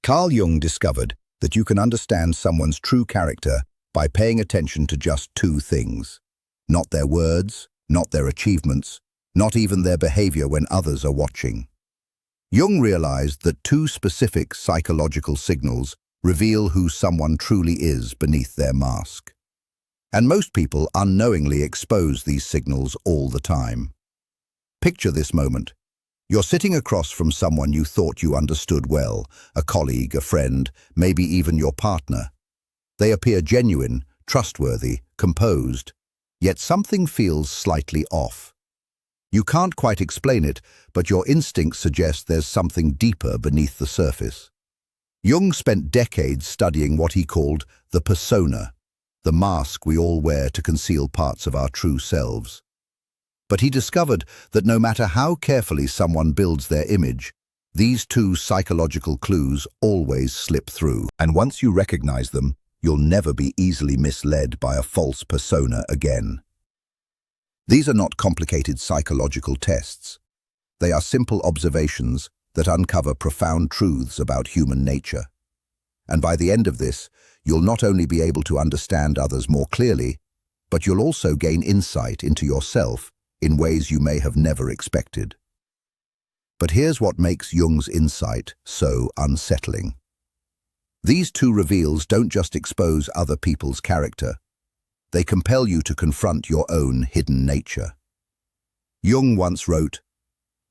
Carl Jung discovered that you can understand someone's true character by paying attention to just two things. Not their words, not their achievements, not even their behavior when others are watching. Jung realized that two specific psychological signals reveal who someone truly is beneath their mask. And most people unknowingly expose these signals all the time. Picture this moment. You're sitting across from someone you thought you understood well, a colleague, a friend, maybe even your partner. They appear genuine, trustworthy, composed, yet something feels slightly off. You can't quite explain it, but your instincts suggest there's something deeper beneath the surface. Jung spent decades studying what he called the persona, the mask we all wear to conceal parts of our true selves. But he discovered that no matter how carefully someone builds their image, these two psychological clues always slip through. And once you recognize them, you'll never be easily misled by a false persona again. These are not complicated psychological tests. They are simple observations that uncover profound truths about human nature. And by the end of this, you'll not only be able to understand others more clearly, but you'll also gain insight into yourself in ways you may have never expected. But here's what makes Jung's insight so unsettling. These two reveals don't just expose other people's character. They compel you to confront your own hidden nature. Jung once wrote,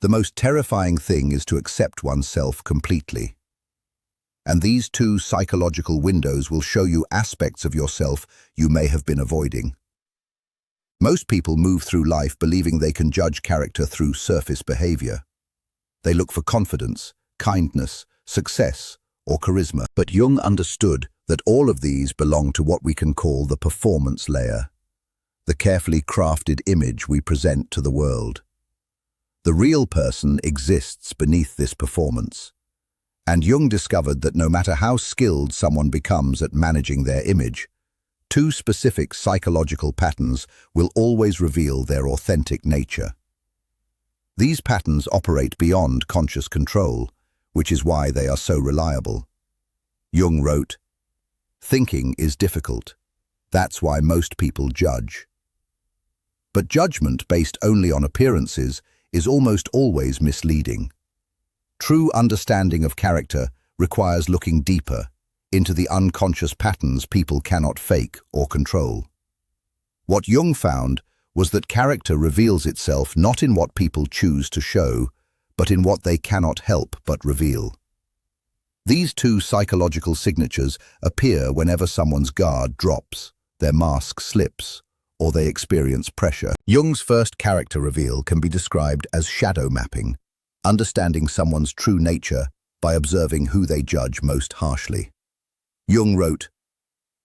"The most terrifying thing is to accept oneself completely." And these two psychological windows will show you aspects of yourself you may have been avoiding. Most people move through life believing they can judge character through surface behavior. They look for confidence, kindness, success, or charisma. But Jung understood that all of these belong to what we can call the performance layer, the carefully crafted image we present to the world. The real person exists beneath this performance. And Jung discovered that no matter how skilled someone becomes at managing their image, two specific psychological patterns will always reveal their authentic nature. These patterns operate beyond conscious control, which is why they are so reliable. Jung wrote, "Thinking is difficult. That's why most people judge." But judgment based only on appearances is almost always misleading. True understanding of character requires looking deeper into the unconscious patterns people cannot fake or control. What Jung found was that character reveals itself not in what people choose to show, but in what they cannot help but reveal. These two psychological signatures appear whenever someone's guard drops, their mask slips, or they experience pressure. Jung's first character reveal can be described as shadow mapping, understanding someone's true nature by observing who they judge most harshly. Jung wrote,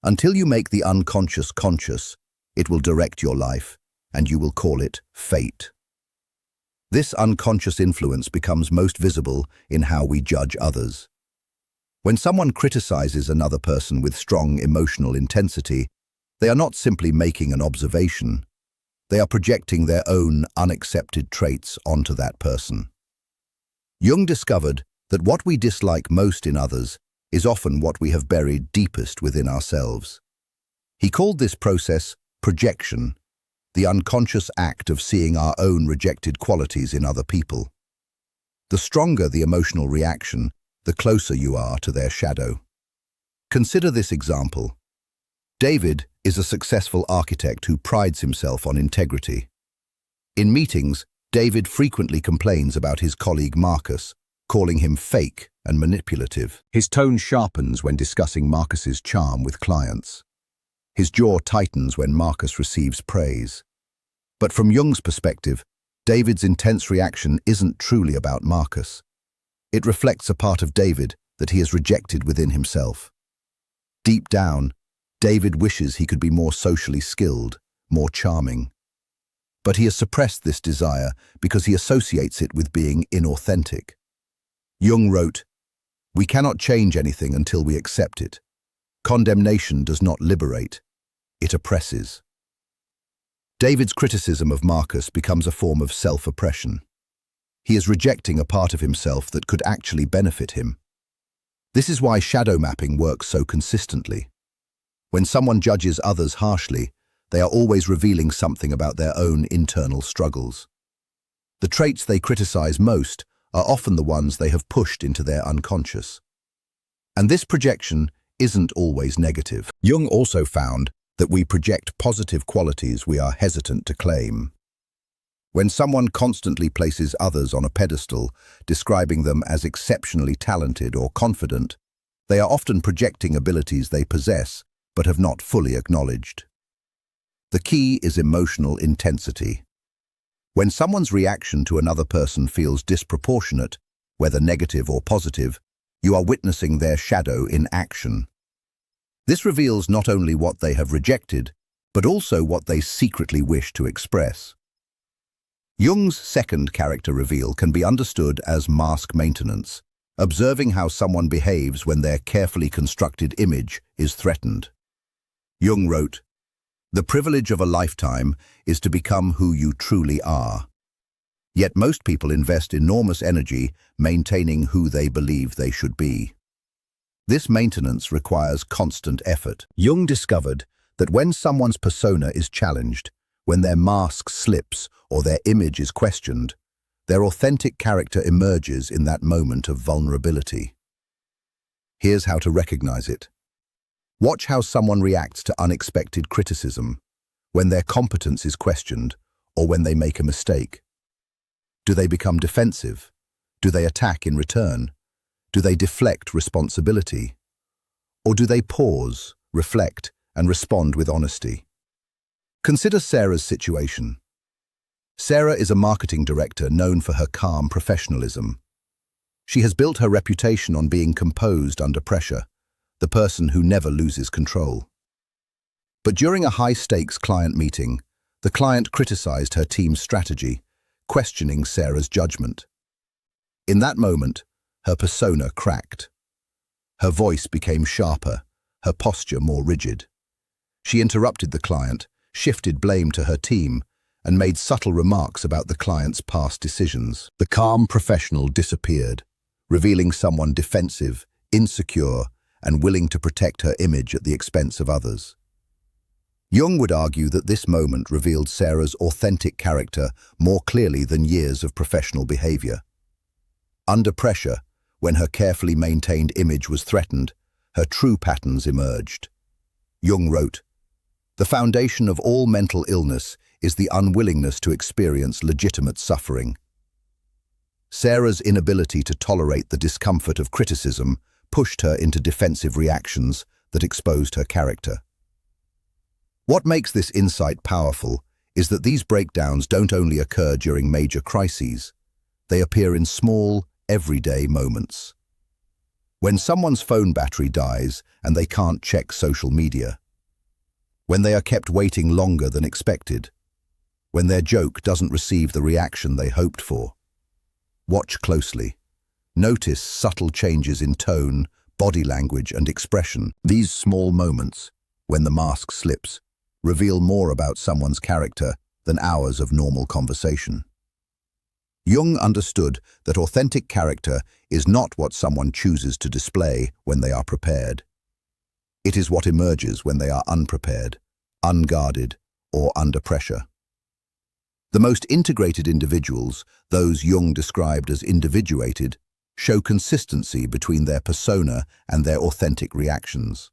"Until you make the unconscious conscious, it will direct your life, and you will call it fate." This unconscious influence becomes most visible in how we judge others. When someone criticizes another person with strong emotional intensity, they are not simply making an observation. They are projecting their own unaccepted traits onto that person. Jung discovered that what we dislike most in others is often what we have buried deepest within ourselves. He called this process projection, the unconscious act of seeing our own rejected qualities in other people. The stronger the emotional reaction, the closer you are to their shadow. Consider this example. David is a successful architect who prides himself on integrity. In meetings, David frequently complains about his colleague Marcus, calling him fake and manipulative. His tone sharpens when discussing Marcus's charm with clients. His jaw tightens when Marcus receives praise. But from Jung's perspective, David's intense reaction isn't truly about Marcus. It reflects a part of David that he has rejected within himself. Deep down, David wishes he could be more socially skilled, more charming. But he has suppressed this desire because he associates it with being inauthentic. Jung wrote, "We cannot change anything until we accept it. Condemnation does not liberate, it oppresses." David's criticism of Marcus becomes a form of self-oppression. He is rejecting a part of himself that could actually benefit him. This is why shadow mapping works so consistently. When someone judges others harshly, they are always revealing something about their own internal struggles. The traits they criticize most are often the ones they have pushed into their unconscious. And this projection isn't always negative. Jung also found that we project positive qualities we are hesitant to claim. When someone constantly places others on a pedestal, describing them as exceptionally talented or confident, they are often projecting abilities they possess but have not fully acknowledged. The key is emotional intensity. When someone's reaction to another person feels disproportionate, whether negative or positive, you are witnessing their shadow in action. This reveals not only what they have rejected, but also what they secretly wish to express. Jung's second character reveal can be understood as mask maintenance, observing how someone behaves when their carefully constructed image is threatened. Jung wrote, "The privilege of a lifetime is to become who you truly are. Yet most people invest enormous energy maintaining who they believe they should be. This maintenance requires constant effort." Jung discovered that when someone's persona is challenged, when their mask slips or their image is questioned, their authentic character emerges in that moment of vulnerability. Here's how to recognize it. Watch how someone reacts to unexpected criticism, when their competence is questioned, or when they make a mistake. Do they become defensive? Do they attack in return? Do they deflect responsibility? Or do they pause, reflect, and respond with honesty? Consider Sarah's situation. Sarah is a marketing director known for her calm professionalism. She has built her reputation on being composed under pressure, the person who never loses control. But during a high-stakes client meeting, the client criticized her team's strategy, questioning Sarah's judgment. In that moment, her persona cracked. Her voice became sharper, her posture more rigid. She interrupted the client, shifted blame to her team, and made subtle remarks about the client's past decisions. The calm professional disappeared, revealing someone defensive, insecure, and willing to protect her image at the expense of others. Jung would argue that this moment revealed Sarah's authentic character more clearly than years of professional behavior. Under pressure, when her carefully maintained image was threatened, her true patterns emerged. Jung wrote, "The foundation of all mental illness is the unwillingness to experience legitimate suffering." Sarah's inability to tolerate the discomfort of criticism pushed her into defensive reactions that exposed her character. What makes this insight powerful is that these breakdowns don't only occur during major crises, they appear in small, everyday moments. When someone's phone battery dies and they can't check social media, when they are kept waiting longer than expected, when their joke doesn't receive the reaction they hoped for. Watch closely. Notice subtle changes in tone, body language, and expression. These small moments, when the mask slips, reveal more about someone's character than hours of normal conversation. Jung understood that authentic character is not what someone chooses to display when they are prepared. It is what emerges when they are unprepared, unguarded, or under pressure. The most integrated individuals, those Jung described as individuated, show consistency between their persona and their authentic reactions.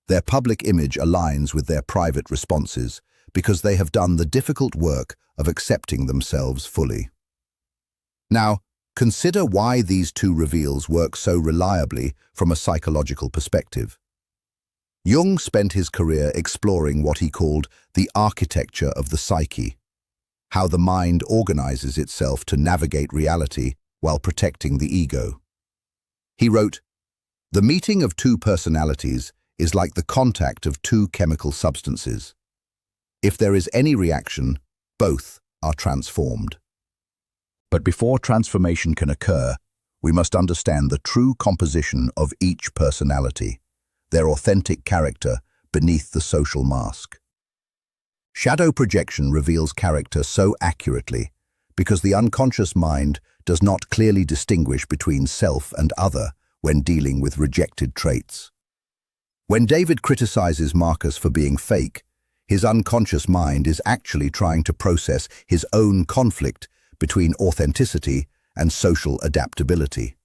Their public image aligns with their private responses because they have done the difficult work of accepting themselves fully. Now, consider why these two reveals work so reliably from a psychological perspective. Jung spent his career exploring what he called the architecture of the psyche, how the mind organizes itself to navigate reality while protecting the ego. He wrote, "The meeting of two personalities is like the contact of two chemical substances. If there is any reaction, both are transformed." But before transformation can occur, we must understand the true composition of each personality, their authentic character beneath the social mask. Shadow projection reveals character so accurately because the unconscious mind does not clearly distinguish between self and other when dealing with rejected traits. When David criticizes Marcus for being fake, his unconscious mind is actually trying to process his own conflict between authenticity and social adaptability.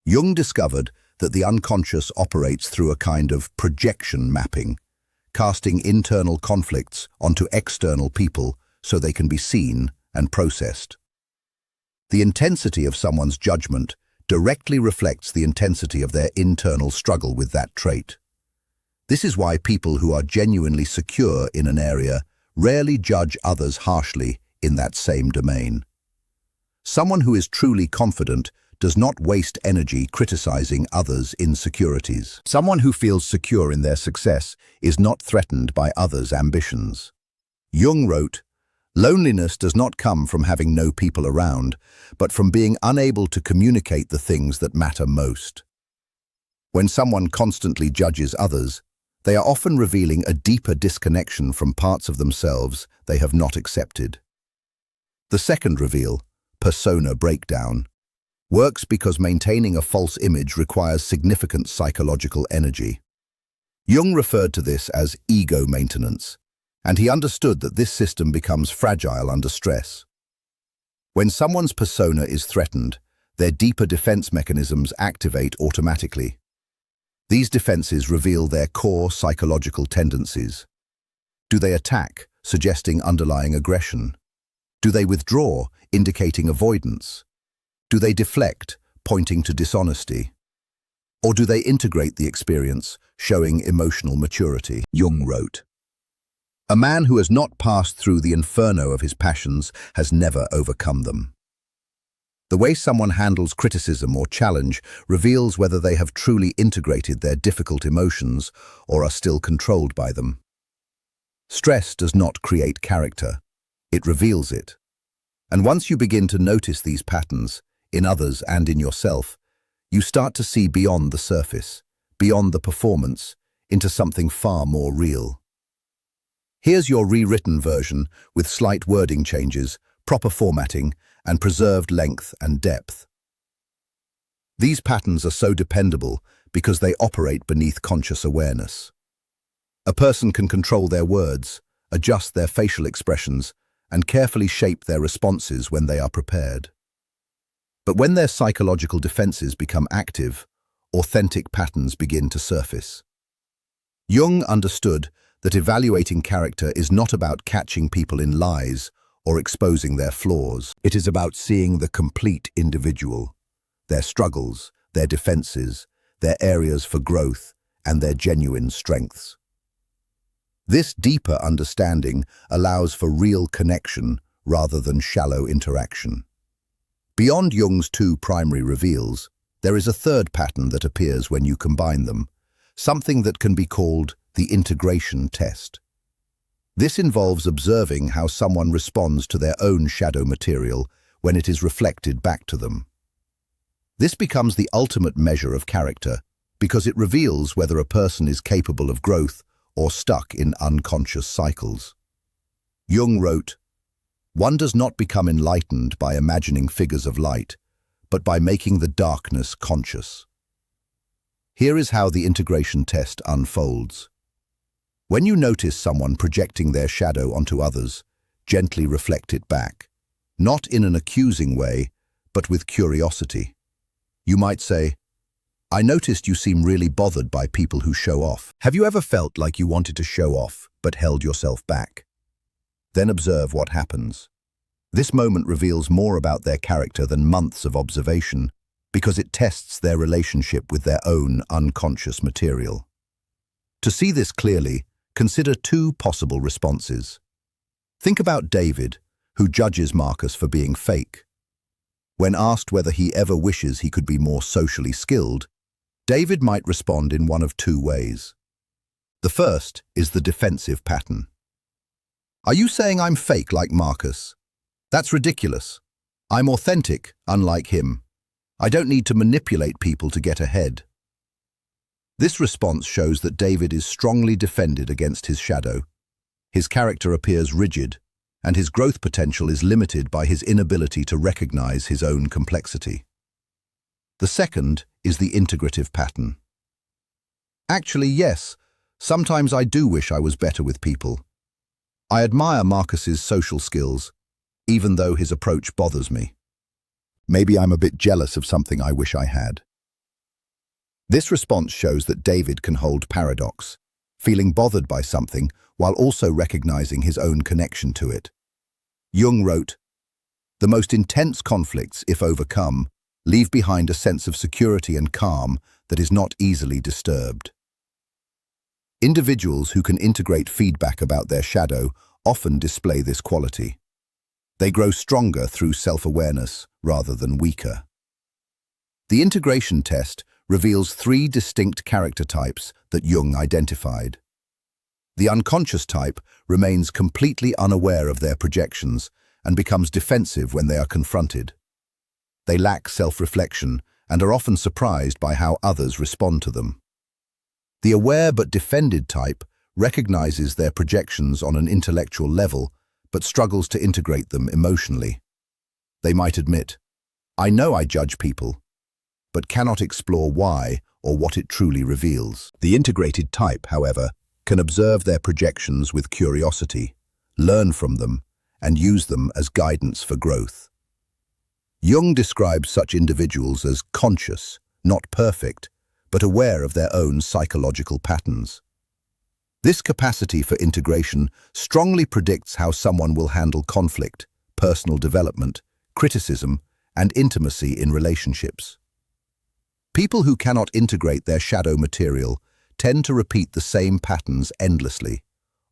Jung discovered that the unconscious operates through a kind of projection mapping, casting internal conflicts onto external people so they can be seen and processed. The intensity of someone's judgment directly reflects the intensity of their internal struggle with that trait. This is why people who are genuinely secure in an area rarely judge others harshly in that same domain. Someone who is truly confident does not waste energy criticizing others' insecurities. Someone who feels secure in their success is not threatened by others' ambitions. Jung wrote, "Loneliness does not come from having no people around, but from being unable to communicate the things that matter most." When someone constantly judges others, they are often revealing a deeper disconnection from parts of themselves they have not accepted. The second reveal, persona breakdown, works because maintaining a false image requires significant psychological energy. Jung referred to this as ego maintenance, and he understood that this system becomes fragile under stress. When someone's persona is threatened, their deeper defense mechanisms activate automatically. These defenses reveal their core psychological tendencies. Do they attack, suggesting underlying aggression? Do they withdraw, indicating avoidance? Do they deflect, pointing to dishonesty? Or do they integrate the experience, showing emotional maturity? Jung wrote, "A man who has not passed through the inferno of his passions has never overcome them." The way someone handles criticism or challenge reveals whether they have truly integrated their difficult emotions or are still controlled by them. Stress does not create character, it reveals it. And once you begin to notice these patterns, in others and in yourself, you start to see beyond the surface, beyond the performance, into something far more real. Here's your rewritten version with slight wording changes, proper formatting, and preserved length and depth. These patterns are so dependable because they operate beneath conscious awareness. A person can control their words, adjust their facial expressions, and carefully shape their responses when they are prepared. But when their psychological defenses become active, authentic patterns begin to surface. Jung understood that evaluating character is not about catching people in lies or exposing their flaws. It is about seeing the complete individual, their struggles, their defenses, their areas for growth, and their genuine strengths. This deeper understanding allows for real connection rather than shallow interaction. Beyond Jung's two primary reveals, there is a third pattern that appears when you combine them, something that can be called the integration test. This involves observing how someone responds to their own shadow material when it is reflected back to them. This becomes the ultimate measure of character because it reveals whether a person is capable of growth or stuck in unconscious cycles. Jung wrote, "One does not become enlightened by imagining figures of light, but by making the darkness conscious." Here is how the integration test unfolds. When you notice someone projecting their shadow onto others, gently reflect it back, not in an accusing way, but with curiosity. You might say, "I noticed you seem really bothered by people who show off. Have you ever felt like you wanted to show off, but held yourself back?" Then observe what happens. This moment reveals more about their character than months of observation, because it tests their relationship with their own unconscious material. To see this clearly, consider two possible responses. Think about David, who judges Marcus for being fake. When asked whether he ever wishes he could be more socially skilled, David might respond in one of two ways. The first is the defensive pattern. "Are you saying I'm fake like Marcus? That's ridiculous. I'm authentic, unlike him. I don't need to manipulate people to get ahead." This response shows that David is strongly defended against his shadow. His character appears rigid, and his growth potential is limited by his inability to recognize his own complexity. The second is the integrative pattern. Actually, yes, sometimes I do wish I was better with people. I admire Marcus's social skills, even though his approach bothers me. Maybe I'm a bit jealous of something I wish I had. This response shows that David can hold paradox, feeling bothered by something while also recognizing his own connection to it. Jung wrote, "The most intense conflicts, if overcome, leave behind a sense of security and calm that is not easily disturbed." Individuals who can integrate feedback about their shadow often display this quality. They grow stronger through self-awareness rather than weaker. The integration test reveals 3 distinct character types that Jung identified. The unconscious type remains completely unaware of their projections and becomes defensive when they are confronted. They lack self-reflection and are often surprised by how others respond to them. The aware but defended type recognizes their projections on an intellectual level but struggles to integrate them emotionally. They might admit, "I know I judge people," but cannot explore why or what it truly reveals. The integrated type, however, can observe their projections with curiosity, learn from them, and use them as guidance for growth. Jung describes such individuals as conscious, not perfect, but aware of their own psychological patterns. This capacity for integration strongly predicts how someone will handle conflict, personal development, criticism, and intimacy in relationships. People who cannot integrate their shadow material tend to repeat the same patterns endlessly,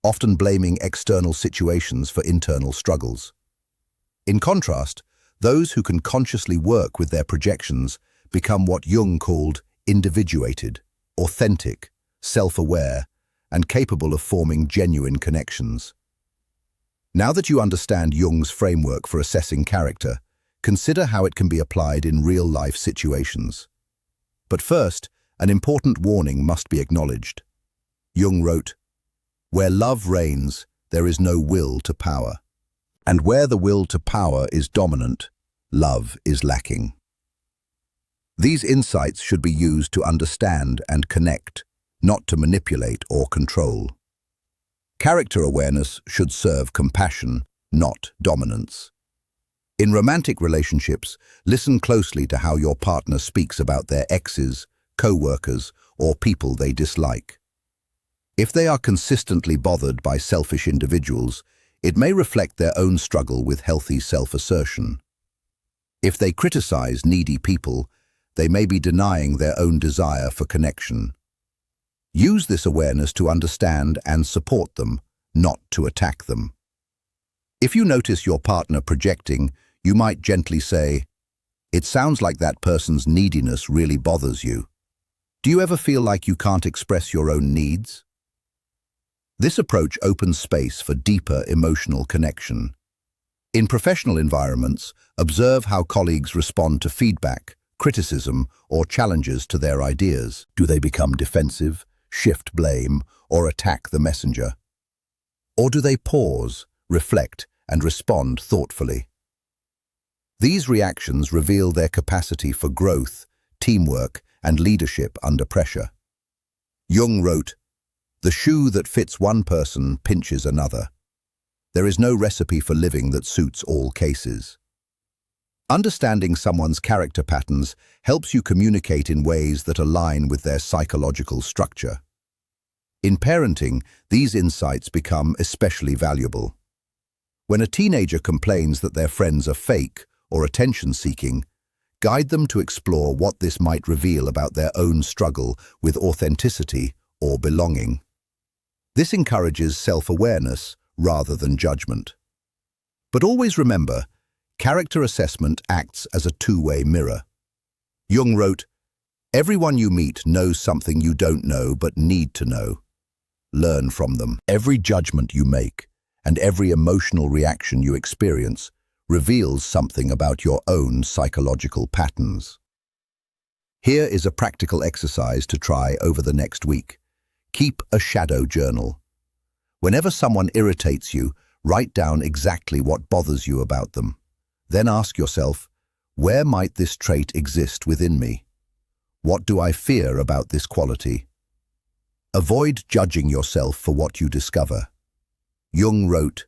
often blaming external situations for internal struggles. In contrast, those who can consciously work with their projections become what Jung called individuated, authentic, self-aware, and capable of forming genuine connections. Now that you understand Jung's framework for assessing character, consider how it can be applied in real-life situations. But first, an important warning must be acknowledged. Jung wrote, "Where love reigns, there is no will to power. And where the will to power is dominant, love is lacking." These insights should be used to understand and connect, not to manipulate or control. Character awareness should serve compassion, not dominance. In romantic relationships, listen closely to how your partner speaks about their exes, co-workers, or people they dislike. If they are consistently bothered by selfish individuals, it may reflect their own struggle with healthy self-assertion. If they criticize needy people, they may be denying their own desire for connection. Use this awareness to understand and support them, not to attack them. If you notice your partner projecting, you might gently say, "It sounds like that person's neediness really bothers you. Do you ever feel like you can't express your own needs?" This approach opens space for deeper emotional connection. In professional environments, observe how colleagues respond to feedback, criticism, or challenges to their ideas. Do they become defensive, shift blame, or attack the messenger? Or do they pause, reflect, and respond thoughtfully? These reactions reveal their capacity for growth, teamwork, and leadership under pressure. Jung wrote, "The shoe that fits one person pinches another. There is no recipe for living that suits all cases." Understanding someone's character patterns helps you communicate in ways that align with their psychological structure. In parenting, these insights become especially valuable. When a teenager complains that their friends are fake or attention-seeking, guide them to explore what this might reveal about their own struggle with authenticity or belonging. This encourages self-awareness rather than judgment. But always remember, character assessment acts as a two-way mirror. Jung wrote, "Everyone you meet knows something you don't know but need to know. Learn from them. Every judgment you make and every emotional reaction you experience reveals something about your own psychological patterns." Here is a practical exercise to try over the next week. Keep a shadow journal. Whenever someone irritates you, write down exactly what bothers you about them. Then ask yourself, Where might this trait exist within me? What do I fear about this quality? Avoid judging yourself for what you discover. Jung wrote,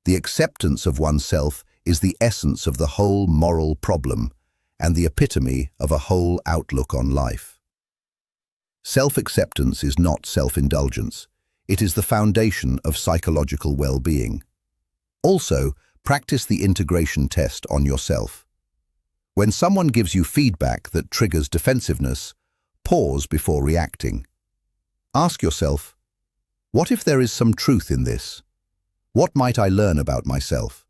"The acceptance of oneself is the essence of the whole moral problem and the epitome of a whole outlook on life." Self-acceptance is not self-indulgence. It is the foundation of psychological well-being. Also, practice the integration test on yourself. When someone gives you feedback that triggers defensiveness, pause before reacting. Ask yourself, what if there is some truth in this? What might I learn about myself?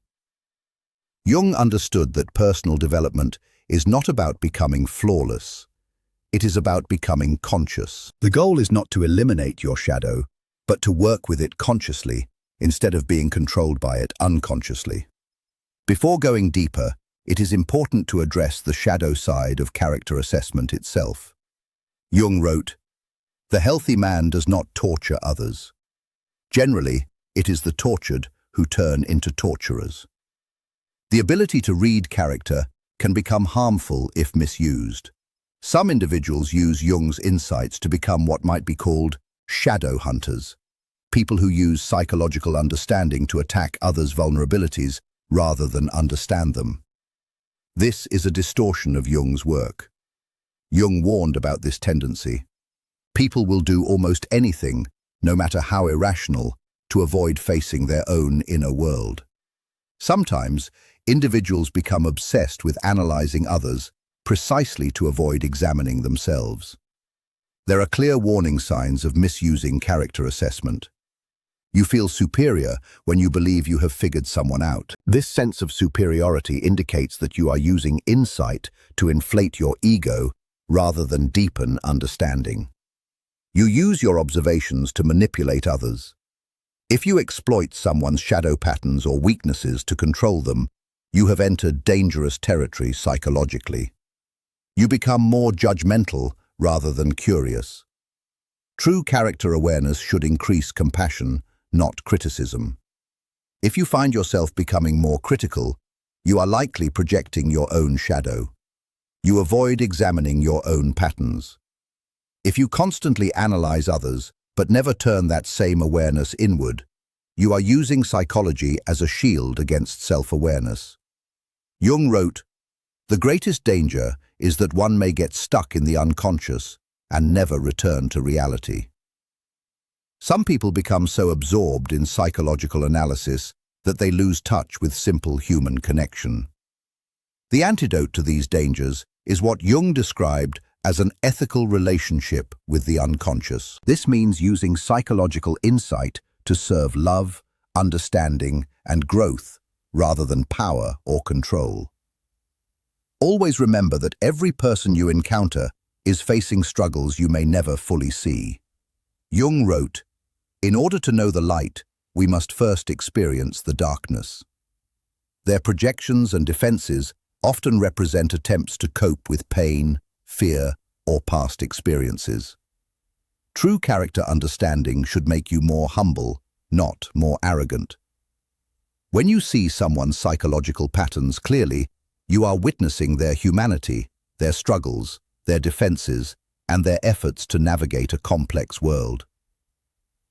Jung understood that personal development is not about becoming flawless. It is about becoming conscious. The goal is not to eliminate your shadow, but to work with it consciously instead of being controlled by it unconsciously. Before going deeper, it is important to address the shadow side of character assessment itself. Jung wrote, "The healthy man does not torture others. Generally, it is the tortured who turn into torturers." The ability to read character can become harmful if misused. Some individuals use Jung's insights to become what might be called shadow hunters, people who use psychological understanding to attack others' vulnerabilities rather than understand them. This is a distortion of Jung's work. Jung warned about this tendency. People will do almost anything, no matter how irrational, to avoid facing their own inner world. Sometimes, individuals become obsessed with analyzing others precisely to avoid examining themselves. There are clear warning signs of misusing character assessment. You feel superior when you believe you have figured someone out. This sense of superiority indicates that you are using insight to inflate your ego rather than deepen understanding. You use your observations to manipulate others. If you exploit someone's shadow patterns or weaknesses to control them, you have entered dangerous territory psychologically. You become more judgmental rather than curious. True character awareness should increase compassion, not criticism. If you find yourself becoming more critical, you are likely projecting your own shadow. You avoid examining your own patterns. If you constantly analyze others, but never turn that same awareness inward, you are using psychology as a shield against self-awareness. Jung wrote, "The greatest danger is that one may get stuck in the unconscious and never return to reality." Some people become so absorbed in psychological analysis that they lose touch with simple human connection. The antidote to these dangers is what Jung described as an ethical relationship with the unconscious. This means using psychological insight to serve love, understanding, and growth rather than power or control. Always remember that every person you encounter is facing struggles you may never fully see. Jung wrote, "In order to know the light, we must first experience the darkness." Their projections and defenses often represent attempts to cope with pain, fear, or past experiences. True character understanding should make you more humble, not more arrogant. When you see someone's psychological patterns clearly, you are witnessing their humanity, their struggles, their defenses, and their efforts to navigate a complex world.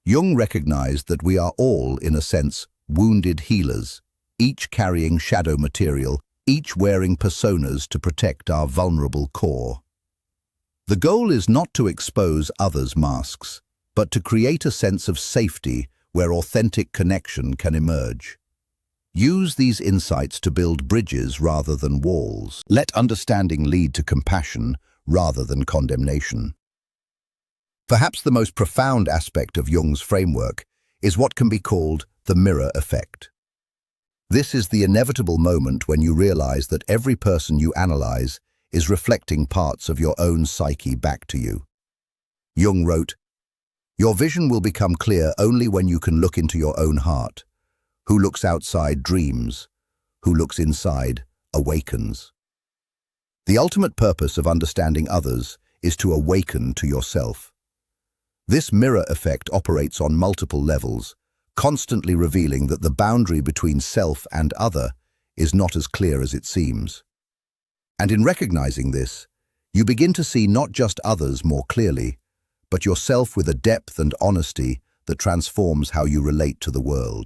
Jung recognized that we are all, in a sense, wounded healers, each carrying shadow material, each wearing personas to protect our vulnerable core. The goal is not to expose others' masks, but to create a sense of safety where authentic connection can emerge. Use these insights to build bridges rather than walls. Let understanding lead to compassion rather than condemnation. Perhaps the most profound aspect of Jung's framework is what can be called the mirror effect. This is the inevitable moment when you realize that every person you analyze is reflecting parts of your own psyche back to you. Jung wrote, "Your vision will become clear only when you can look into your own heart. Who looks outside dreams. Who looks inside awakens." The ultimate purpose of understanding others is to awaken to yourself. This mirror effect operates on multiple levels, constantly revealing that the boundary between self and other is not as clear as it seems. And in recognizing this, you begin to see not just others more clearly, but yourself with a depth and honesty that transforms how you relate to the world.